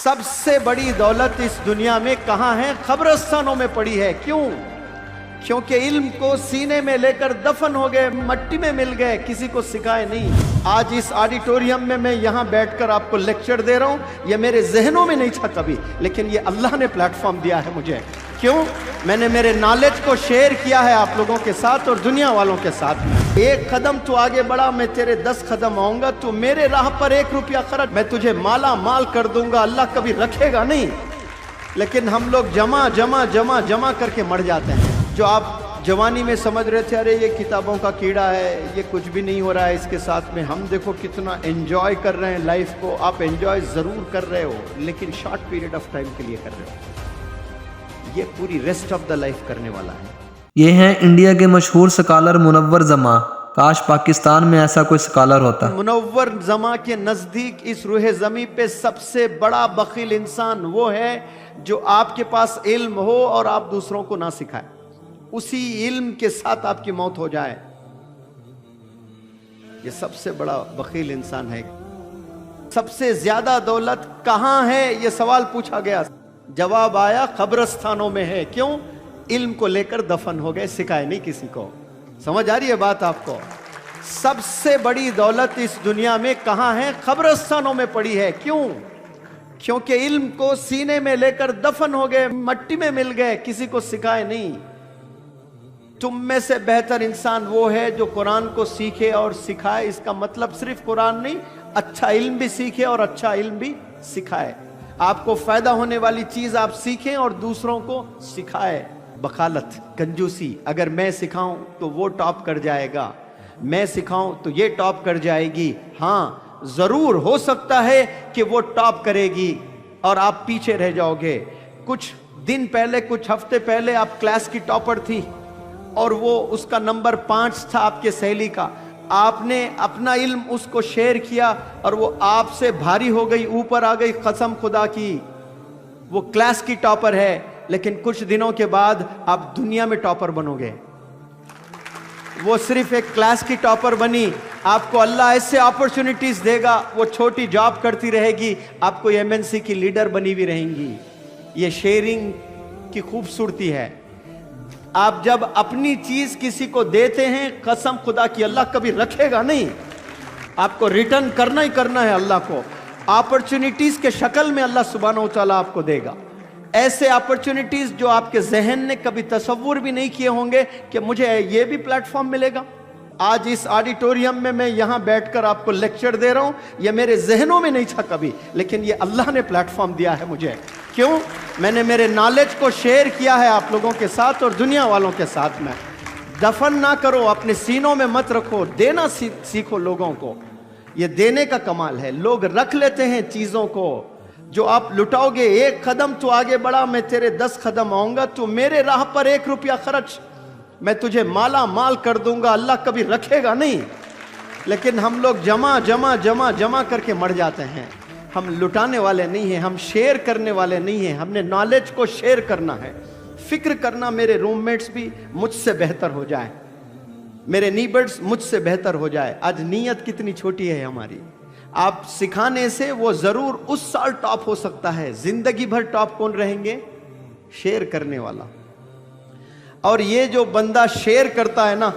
सबसे बड़ी दौलत इस दुनिया में कहाँ है? कब्रिस्तानों में पड़ी है। क्यों? क्योंकि इल्म को सीने में लेकर दफन हो गए, मट्टी में मिल गए, किसी को सिखाए नहीं। आज इस ऑडिटोरियम में मैं यहाँ बैठकर आपको लेक्चर दे रहा हूँ, ये मेरे जहनों में नहीं था कभी, लेकिन ये अल्लाह ने प्लेटफॉर्म दिया है मुझे। क्यों? मैंने मेरे नॉलेज को शेयर किया है आप लोगों के साथ और दुनिया वालों के साथ। एक कदम तू आगे बढ़ा, मैं तेरे 10 कदम आऊंगा। तू मेरे राह पर 1 रुपया खर्च, मैं तुझे माला माल कर दूंगा। अल्लाह कभी रखेगा नहीं, लेकिन हम लोग जमा जमा जमा जमा करके मर जाते हैं। जो आप जवानी में समझ रहे थे अरे ये किताबों का कीड़ा है, ये कुछ भी नहीं हो रहा है इसके साथ में, हम देखो कितना एंजॉय कर रहे हैं लाइफ को। आप एंजॉय ज़रूर कर रहे हो, लेकिन शॉर्ट पीरियड ऑफ टाइम के लिए कर रहे हो। ये पूरी रेस्ट ऑफ द लाइफ करने वाला है। ये हैं इंडिया के मशहूर स्कॉलर मुनव्वर जमा। काश पाकिस्तान में ऐसा कोई स्कॉलर होता। मुनव्वर जमा के नज़दीक इस रूह ज़मी पे सबसे बड़ा बखील इंसान वो है जो आपके पास इल्म हो और आप दूसरों को ना सिखाए, उसी इल्म के साथ आपकी मौत हो जाए। ये सबसे बड़ा बखील इंसान है। सबसे ज्यादा दौलत कहां है, ये सवाल पूछा गया, जवाब आया कब्रिस्तानों में है। क्यों? इल्म को लेकर दफन हो गए, सिखाए नहीं किसी को। समझ आ रही है बात आपको? सबसे बड़ी दौलत इस दुनिया में कहां है? कब्रिस्तानों में पड़ी है। क्यों? क्योंकि इल्म को सीने में लेकर दफन हो गए, मट्टी में मिल गए, किसी को सिखाए नहीं। तुम में से बेहतर इंसान वो है जो कुरान को सीखे और सिखाए। इसका मतलब सिर्फ कुरान नहीं, अच्छा इल्म भी सीखे और अच्छा इल्म भी सिखाए। आपको फायदा होने वाली चीज आप सीखें और दूसरों को सिखाए। बखालत, कंजूसी, अगर मैं सिखाऊं तो वो टॉप कर जाएगा, मैं सिखाऊं तो ये टॉप कर जाएगी। हाँ, जरूर हो सकता है कि वो टॉप करेगी और आप पीछे रह जाओगे। कुछ दिन पहले, कुछ हफ्ते पहले आप क्लास की टॉपर थी और वो उसका नंबर 5 था आपके सहेली का। आपने अपना इल्म उसको शेयर किया और वो आपसे भारी हो गई, ऊपर आ गई। कसम खुदा की वो क्लास की टॉपर है, लेकिन कुछ दिनों के बाद आप दुनिया में टॉपर बनोगे। वो सिर्फ एक क्लास की टॉपर बनी, आपको अल्लाह ऐसे अपॉर्चुनिटीज देगा, वो छोटी जॉब करती रहेगी, आपको एमएनसी की लीडर बनी भी रहेंगी। ये शेयरिंग की खूबसूरती है। आप जब अपनी चीज किसी को देते हैं, कसम खुदा की अल्लाह कभी रखेगा नहीं, आपको रिटर्न करना ही करना है। अल्लाह को अपॉर्चुनिटीज के शक्ल में अल्लाह सुब्हानहू व तआला आपको देगा। ऐसे अपॉर्चुनिटीज जो आपके जहन ने कभी तसव्वुर भी नहीं किए होंगे कि मुझे ये भी प्लेटफॉर्म मिलेगा। आज इस ऑडिटोरियम में मैं यहाँ बैठकर आपको लेक्चर दे रहा हूँ, ये मेरे जहनों में नहीं था कभी, लेकिन ये अल्लाह ने प्लेटफॉर्म दिया है मुझे। क्यों? मैंने मेरे नॉलेज को शेयर किया है आप लोगों के साथ और दुनिया वालों के साथ में। दफन ना करो, अपने सीनों में मत रखो, देना सीखो लोगों को। ये देने का कमाल है। लोग रख लेते हैं चीज़ों को, जो आप लुटाओगे। 1 कदम तू आगे बढ़ा, मैं तेरे 10 कदम आऊंगा। तू मेरे राह पर 1 रुपया खर्च, मैं तुझे माला माल कर दूंगा। अल्लाह कभी रखेगा नहीं, लेकिन हम लोग जमा जमा जमा जमा करके मर जाते हैं। हम लुटाने वाले नहीं हैं, हम शेयर करने वाले नहीं हैं। हमने नॉलेज को शेयर करना है, फिक्र करना मेरे रूममेट्स भी मुझसे बेहतर हो जाए, मेरे नीबर्स मुझसे बेहतर हो जाए। आज नीयत कितनी छोटी है हमारी। आप सिखाने से वो जरूर उस साल टॉप हो सकता है, जिंदगी भर टॉप कौन रहेंगे? शेयर करने वाला। और ये जो बंदा शेयर करता है ना,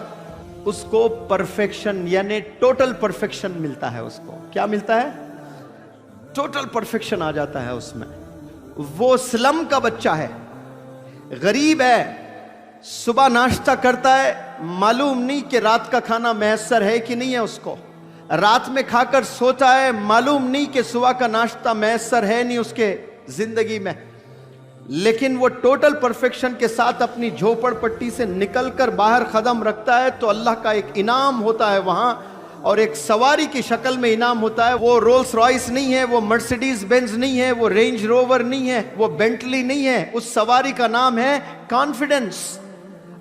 उसको परफेक्शन यानी टोटल परफेक्शन मिलता है। उसको क्या मिलता है? टोटल परफेक्शन आ जाता है उसमें। वो स्लम का बच्चा है, गरीब है, सुबह नाश्ता करता है, मालूम नहीं कि रात का खाना मैसर है कि नहीं है उसको। रात में खाकर सोता है, मालूम नहीं कि सुबह का नाश्ता मैसर है नहीं उसके जिंदगी में। लेकिन वो टोटल परफेक्शन के साथ अपनी झोपड़पट्टी से निकलकर बाहर कदम रखता है तो अल्लाह का एक इनाम होता है वहां, और एक सवारी की शक्ल में इनाम होता है। वो रोल्स रॉयस नहीं है, वो मर्सिडीज बेंज नहीं है, वो रेंज रोवर नहीं है, वो बेंटली नहीं है। उस सवारी का नाम है कॉन्फिडेंस।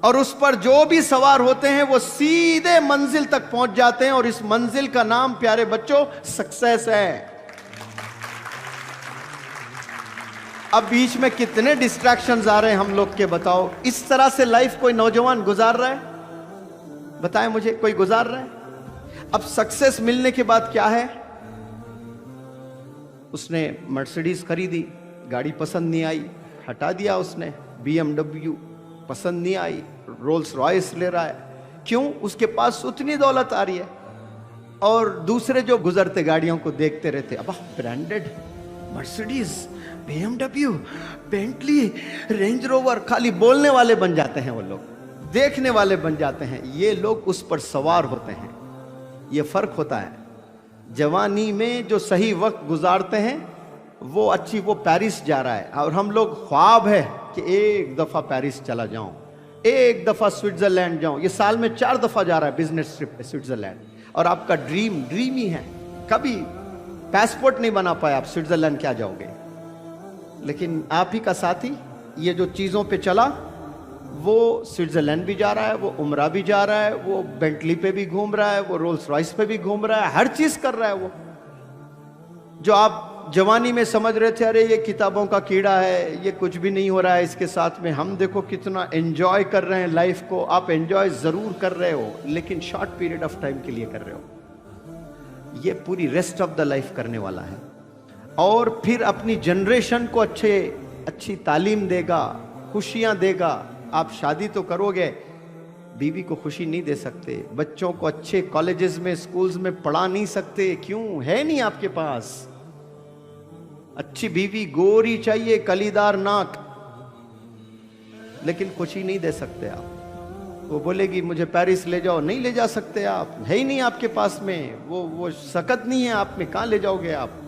और उस पर जो भी सवार होते हैं वो सीधे मंजिल तक पहुंच जाते हैं, और इस मंजिल का नाम, प्यारे बच्चों, सक्सेस है। अब बीच में कितने डिस्ट्रैक्शंस आ रहे हैं हम लोग के, बताओ। इस तरह से लाइफ कोई नौजवान गुजार रहा है? बताएं मुझे, कोई गुजार रहा है? अब सक्सेस मिलने के बाद क्या है? उसने मर्सिडीज खरीदी, गाड़ी पसंद नहीं आई, हटा दिया उसने। BMW पसंद नहीं आई, रोल्स रॉयस ले रहा है। क्यों? उसके पास उतनी दौलत आ रही है। और दूसरे जो गुजरते गाड़ियों को देखते रहते, अब branded Mercedes, BMW, Bentley, range rover, खाली बोलने वाले बन जाते हैं वो लोग, देखने वाले बन जाते हैं। ये लोग उस पर सवार होते हैं। ये फर्क होता है। जवानी में जो सही वक्त गुजारते हैं वो अच्छी, वो पेरिस जा रहा है, और हम लोग ख्वाब है कि एक दफा पेरिस चला जाऊं, एक दफा स्विट्जरलैंड जाऊं। ये साल में 4 दफा जा रहा है बिजनेस ट्रिप पे स्विट्जरलैंड, और आपका ड्रीम ही है। कभी पासपोर्ट नहीं बना पाए आप, स्विट्जरलैंड क्या जाओगे? लेकिन आप ही का साथी ये जो चीजों पे चला, वो स्विट्जरलैंड भी जा रहा है, वो उमरा भी जा रहा है, वो बेंटली पे भी घूम रहा है, वो रोल्स रॉयस पे भी घूम रहा है, हर चीज कर रहा है वो। जो आप जवानी में समझ रहे थे, अरे ये किताबों का कीड़ा है, ये कुछ भी नहीं हो रहा है इसके साथ में, हम देखो कितना एंजॉय कर रहे हैं लाइफ को। आप एंजॉय जरूर कर रहे हो, लेकिन शॉर्ट पीरियड ऑफ टाइम के लिए कर रहे हो। ये पूरी रेस्ट ऑफ द लाइफ करने वाला है। और फिर अपनी जनरेशन को अच्छी तालीम देगा, खुशियां देगा। आप शादी तो करोगे, बीवी को खुशी नहीं दे सकते, बच्चों को अच्छे कॉलेजेस में, स्कूल्स में पढ़ा नहीं सकते। क्यों? है नहीं आपके पास। अच्छी बीवी गोरी चाहिए, कलीदार नाक, लेकिन खुशी नहीं दे सकते आप। वो बोलेगी मुझे पेरिस ले जाओ, नहीं ले जा सकते आप, है ही नहीं आपके पास में, वो सकत नहीं है आप में, कहां ले जाओगे आप?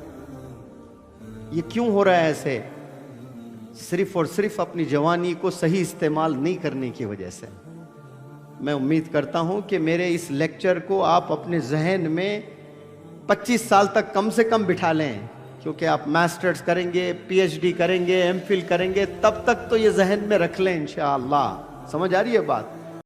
ये क्यों हो रहा है ऐसे? सिर्फ और सिर्फ अपनी जवानी को सही इस्तेमाल नहीं करने की वजह से। मैं उम्मीद करता हूं कि मेरे इस लेक्चर को आप अपने जहन में 25 साल तक कम से कम बिठा लें, क्योंकि आप मास्टर्स करेंगे, PhD करेंगे, MPhil करेंगे, तब तक तो ये जहन में रख लें इंशाअल्लाह। समझ आ रही है बात?